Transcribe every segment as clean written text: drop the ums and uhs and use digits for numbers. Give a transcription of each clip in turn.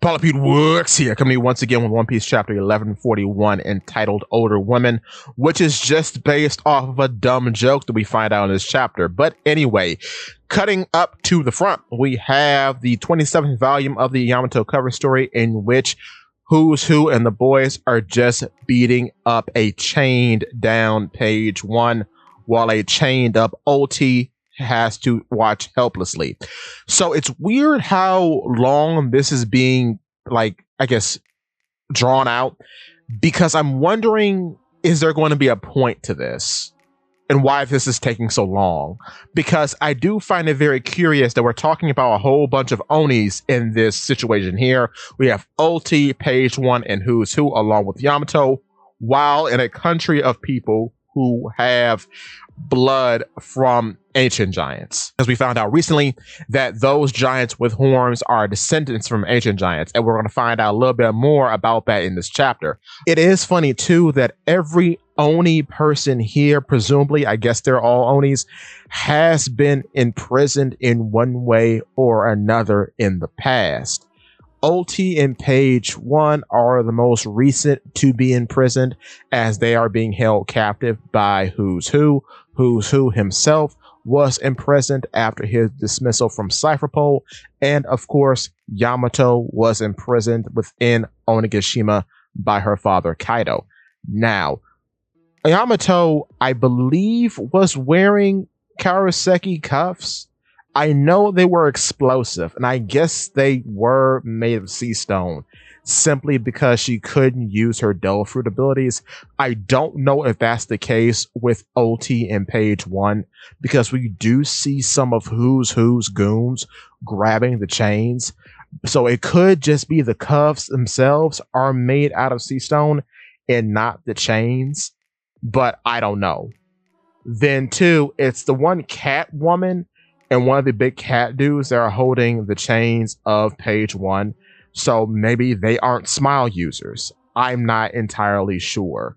Polypede Works here, coming to you once again with One Piece chapter 1141 entitled Older Women, which is just based off of a dumb joke that we find out in this chapter. But anyway, cutting up to the front, we have the 27th volume of the Yamato cover story in which Who's Who and the boys are just beating up a chained down page one while a chained up OT has to watch helplessly. So it's weird how long this is being, like, I guess, drawn out, because I'm wondering, is there going to be a point to this and why this is taking so long? Because I do find it very curious that we're talking about a whole bunch of Onis in this situation here. We have OT, page one, and Who's Who along with Yamato, while in a country of people who have blood from ancient giants. As we found out recently that those giants with horns are descendants from ancient giants, and we're going to find out a little bit more about that in this chapter. It is funny too that every Oni person here, presumably, I guess they're all Onis, has been imprisoned in one way or another in the past. OT and page one are the most recent to be imprisoned, as they are being held captive by Who's Who. Who's Who himself was imprisoned after his dismissal from Cypherpole, and of course Yamato was imprisoned within Onigashima by her father Kaido. Now, Yamato, I believe, was wearing Karaseki cuffs. I know they were explosive, and I guess they were made of sea stone, simply because she couldn't use her devil fruit abilities. I don't know if that's the case with OT in page one, because we do see some of Who's Who's goons grabbing the chains. So it could just be the cuffs themselves are made out of sea stone and not the chains, but I don't know. Then too, it's the one cat woman and one of the big cat dudes that are holding the chains of page one. So maybe they aren't smile users. I'm not entirely sure,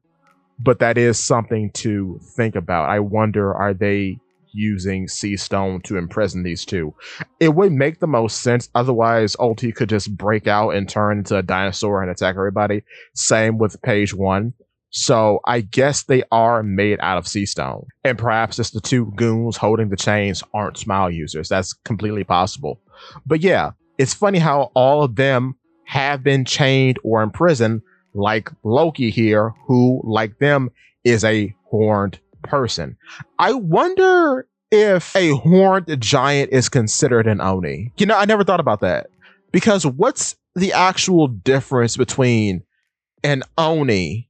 but that is something to think about. I wonder, are they using sea stone to imprison these two? It would make the most sense. Otherwise, OT could just break out and turn into a dinosaur and attack everybody. Same with page one. So I guess they are made out of sea stone. And perhaps just the two goons holding the chains aren't smile users. That's completely possible. But yeah, it's funny how all of them have been chained or imprisoned, like Loki here, who, like them, is a horned person. I wonder if a horned giant is considered an Oni. You know, I never thought about that. Because what's the actual difference between an Oni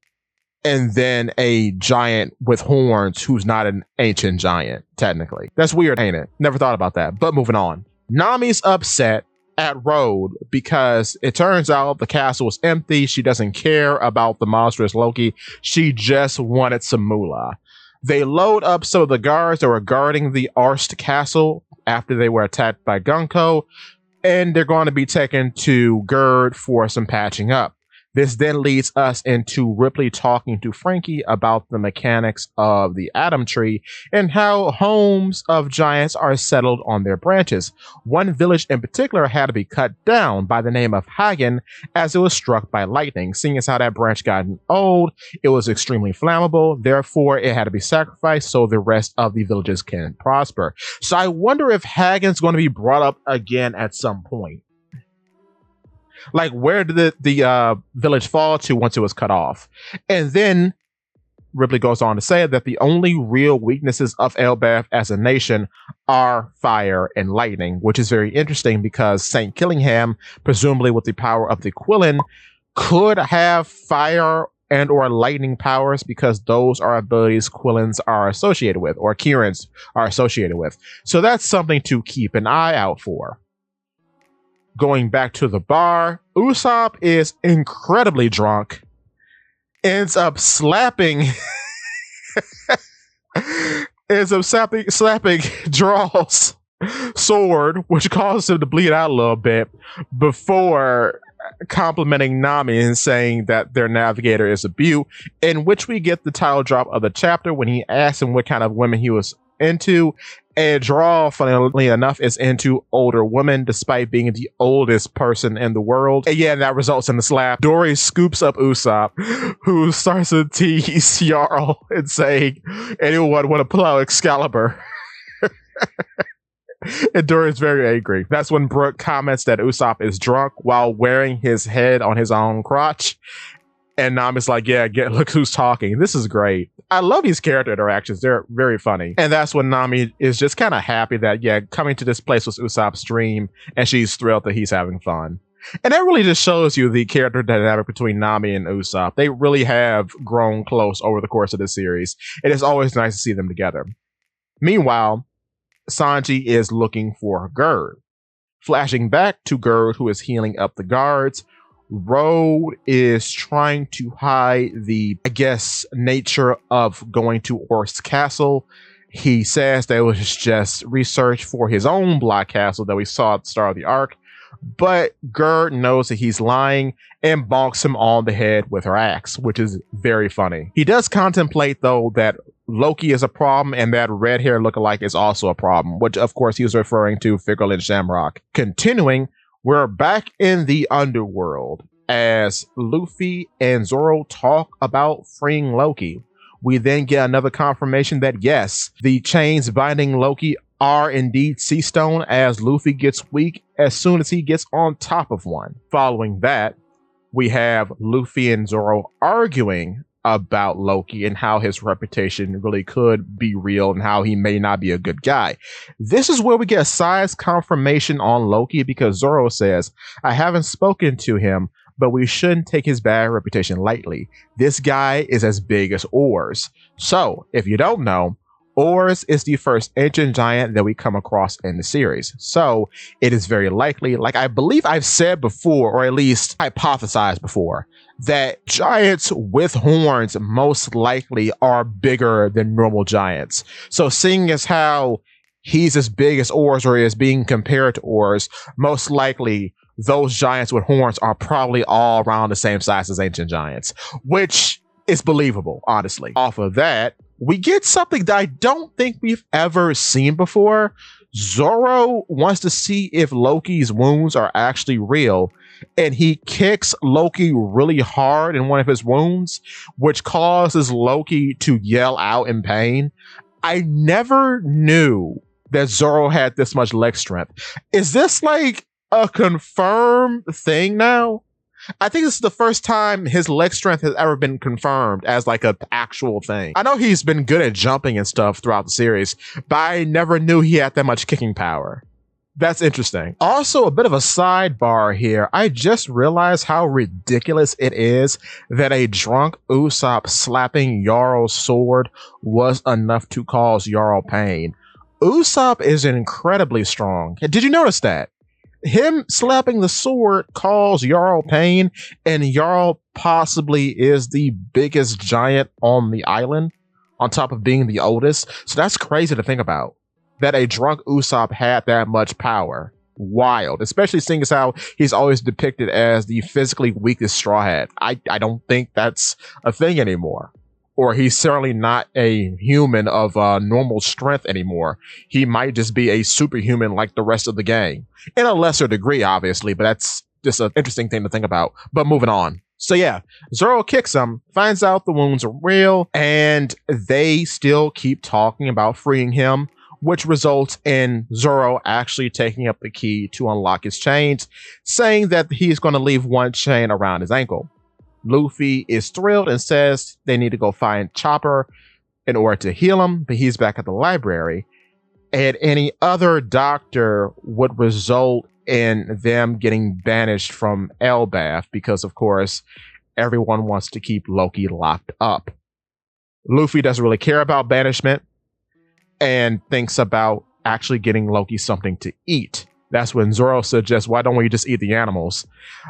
and then a giant with horns who's not an ancient giant, technically? That's weird, ain't it? Never thought about that. But moving on. Nami's upset at Road because it turns out the castle is empty. She doesn't care about the monstrous Loki. She just wanted some moolah. They load up some of the guards that were guarding the Arst castle after they were attacked by Gunko, and they're going to be taken to Gerd for some patching up. This then leads us into Ripley talking to Frankie about the mechanics of the Atom Tree and how homes of giants are settled on their branches. One village in particular had to be cut down by the name of Hagen as it was struck by lightning. Seeing as how that branch gotten old, it was extremely flammable. Therefore, it had to be sacrificed so the rest of the villages can prosper. So I wonder if Hagen's going to be brought up again at some point. Like, where did the village fall to once it was cut off? And then Ripley goes on to say that the only real weaknesses of Elbaf as a nation are fire and lightning, which is very interesting because St. Killingham, presumably with the power of the Quillen, could have fire and or lightning powers because those are abilities Quillens are associated with, or Kirans are associated with. So that's something to keep an eye out for. Going back to the bar, Usopp is incredibly drunk, ends up slapping slapping Draw's sword, which causes him to bleed out a little bit, before complimenting Nami and saying that their navigator is a beaut, in which we get the title drop of the chapter when he asks him what kind of women he was into, And Draw, funnily enough, is into older women despite being the oldest person in the world. And yeah, that results in the slap. Dory scoops up Usopp, who starts to tease Jarl and saying, anyone want to pull out Excalibur? And Dory's very angry. That's when Brooke comments that Usopp is drunk while wearing his head on his own crotch. And Nami's like, yeah, look who's talking. This is great. I love these character interactions. They're very funny. And that's when Nami is just kind of happy that, yeah, coming to this place was Usopp's dream, and she's thrilled that he's having fun. And that really just shows you the character dynamic between Nami and Usopp. They really have grown close over the course of this series. It is always nice to see them together. Meanwhile, Sanji is looking for Gerd. Flashing back to Gerd, who is healing up the guards, Road is trying to hide the, I guess, nature of going to Orc's castle. He says that it was just research for his own Black Castle that we saw at the start of the arc. But Gerd knows that he's lying and bonks him on the head with her axe, which is very funny. He does contemplate, though, that Loki is a problem and that red hair lookalike is also a problem, which, of course, he was referring to Figurlin Shamrock. Continuing, we're back in the underworld as Luffy and Zoro talk about freeing Loki. We then get another confirmation that, yes, the chains binding Loki are indeed sea stone, as Luffy gets weak as soon as he gets on top of one. Following that, we have Luffy and Zoro arguing about Loki and how his reputation really could be real and how he may not be a good guy. This is where we get a size confirmation on Loki, because Zoro says, I haven't spoken to him, but we shouldn't take his bad reputation lightly. This guy is as big as Oars. So, if you don't know, Oars is the first ancient giant that we come across in the series. So, it is very likely, like I believe I've said before, or at least hypothesized before, that giants with horns most likely are bigger than normal giants. So seeing as how he's as big as Oars, or is being compared to Oars, most likely those giants with horns are probably all around the same size as ancient giants, which is believable, honestly. Off of that, we get something that I don't think we've ever seen before. Zoro wants to see if Loki's wounds are actually real, and he kicks Loki really hard in one of his wounds, which causes Loki to yell out in pain. I never knew that Zoro had this much leg strength. Is this like a confirmed thing now? I think this is the first time his leg strength has ever been confirmed as like an actual thing. I know he's been good at jumping and stuff throughout the series, but I never knew he had that much kicking power. That's interesting. Also, a bit of a sidebar here. I just realized how ridiculous it is that a drunk Usopp slapping Jarl's sword was enough to cause Jarl pain. Usopp is incredibly strong. Did you notice that? Him slapping the sword caused Jarl pain, and Jarl possibly is the biggest giant on the island, on top of being the oldest. So that's crazy to think about, that a drunk Usopp had that much power. Wild, especially seeing as how he's always depicted as the physically weakest Straw Hat. I don't think that's a thing anymore. Or he's certainly not a human of normal strength anymore. He might just be a superhuman like the rest of the gang. In a lesser degree, obviously, but that's just an interesting thing to think about. But moving on. So yeah, Zoro kicks him, finds out the wounds are real, and they still keep talking about freeing him, which results in Zoro actually taking up the key to unlock his chains, saying that he's going to leave one chain around his ankle. Luffy is thrilled and says they need to go find Chopper in order to heal him, but he's back at the library. And any other doctor would result in them getting banished from Elbaf because, of course, everyone wants to keep Loki locked up. Luffy doesn't really care about banishment and thinks about actually getting Loki something to eat. That's when Zoro suggests, why don't we just eat the animals?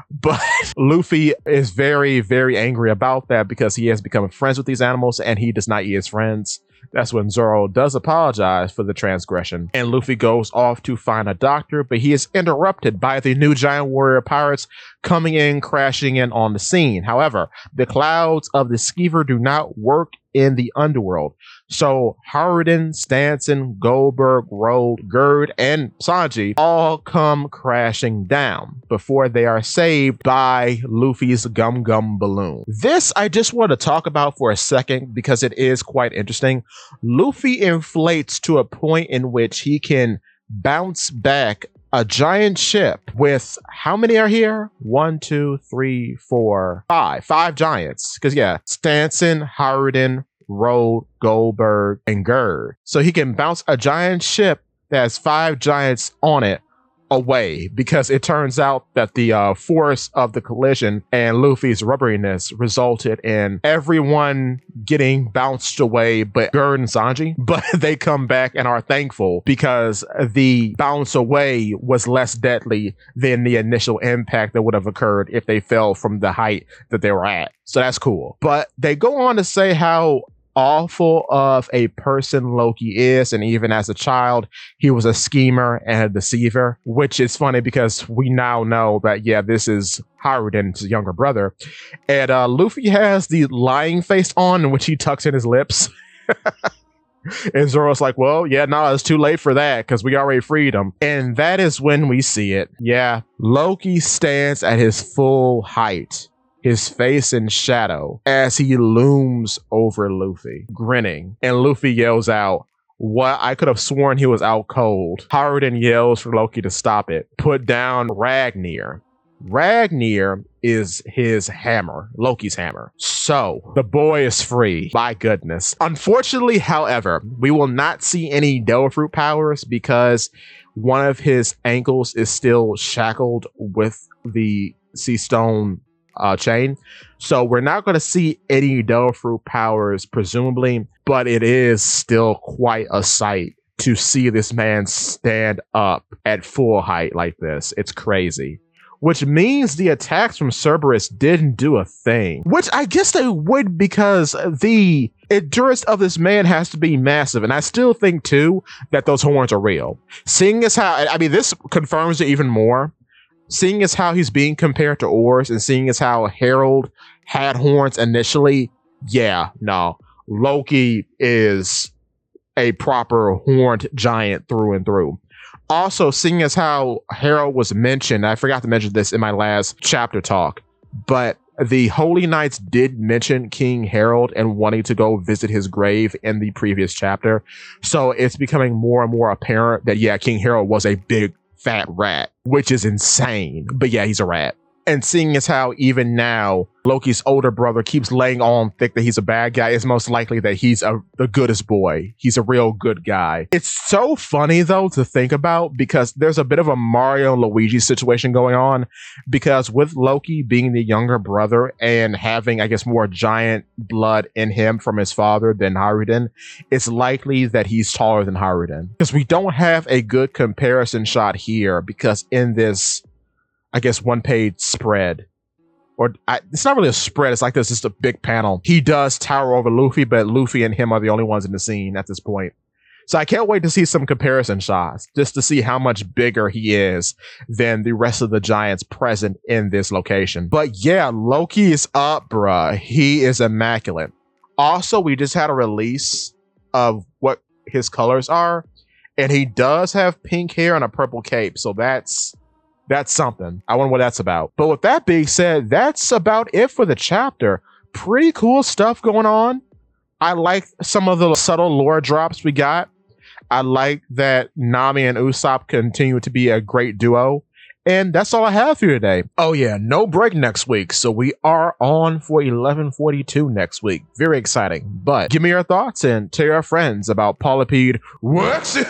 But Luffy is very, very angry about that because he has become friends with these animals and he does not eat his friends. That's when Zoro does apologize for the transgression. And Luffy goes off to find a doctor, but he is interrupted by the new giant warrior pirates coming in, crashing in on the scene. However, the clouds of the Skeever do not work in the underworld. So Haruden, Stanson, Goldberg, Road, Gerd, and Sanji all come crashing down before they are saved by Luffy's Gum Gum balloon. This I just want to talk about for a second because it is quite interesting. Luffy inflates to a point in which he can bounce back a giant ship with how many are here? 1, 2, 3, 4, 5. 5 giants. Because yeah, Stanson, Haruden, Road, Goldberg, and Gerd. So he can bounce a giant ship that has 5 giants on it away, because it turns out that the force of the collision and Luffy's rubberiness resulted in everyone getting bounced away but Gerd and Sanji. But they come back and are thankful because the bounce away was less deadly than the initial impact that would have occurred if they fell from the height that they were at. So that's cool. But they go on to say how awful of a person Loki is, and even as a child he was a schemer and a deceiver, which is funny because we now know that yeah, this is Haruden's younger brother. And Luffy has the lying face on in which he tucks in his lips. And Zoro's like, well, yeah, no, it's too late for that because we already freed him. And that is when we see it. Yeah, Loki stands at his full height, his face in shadow, as he looms over Luffy, grinning. And Luffy yells out, "What? I could have sworn he was out cold." Haruden yells for Loki to stop it. Put down Ragnir. Ragnir is his hammer, Loki's hammer. So the boy is free. My goodness. Unfortunately, however, we will not see any Devil Fruit powers because one of his ankles is still shackled with the Sea Stone chain. So we're not going to see any Devil Fruit powers, presumably, but it is still quite a sight to see this man stand up at full height like this. It's crazy. Which means the attacks from Cerberus didn't do a thing. Which I guess they would, because the endurance of this man has to be massive. And I still think, too, that those horns are real. Seeing as how, I mean, this confirms it even more. Seeing as how he's being compared to Oars, and seeing as how Harold had horns initially, yeah, no. Loki is a proper horned giant through and through. Also, seeing as how Harold was mentioned, I forgot to mention this in my last chapter talk, but the Holy Knights did mention King Harold and wanting to go visit his grave in the previous chapter. So it's becoming more and more apparent that, yeah, King Harold was a big fat rat, which is insane. But yeah, he's a rat. And seeing as how even now Loki's older brother keeps laying on thick that he's a bad guy, it's most likely that he's the goodest boy. He's a real good guy. It's so funny though to think about, because there's a bit of a Mario and Luigi situation going on, because with Loki being the younger brother and having, I guess, more giant blood in him from his father than Haruden, it's likely that he's taller than Haruden. Because we don't have a good comparison shot here, because in this, I guess, one-page spread, or it's not really a spread, it's like this, just a big panel. He does tower over Luffy, but Luffy and him are the only ones in the scene at this point. So I can't wait to see some comparison shots, just to see how much bigger he is than the rest of the giants present in this location. But yeah, Loki is up, bruh. He is immaculate. Also, we just had a release of what his colors are, and he does have pink hair and a purple cape, so that's something. I wonder what that's about. But with that being said, that's about it for the chapter. Pretty cool stuff going on. I like some of the subtle lore drops we got. I like that Nami and Usopp continue to be a great duo. And that's all I have for you today. Oh yeah, no break next week. So we are on for 11:42 next week. Very exciting. But give me your thoughts and tell your friends about Polypede. What's it?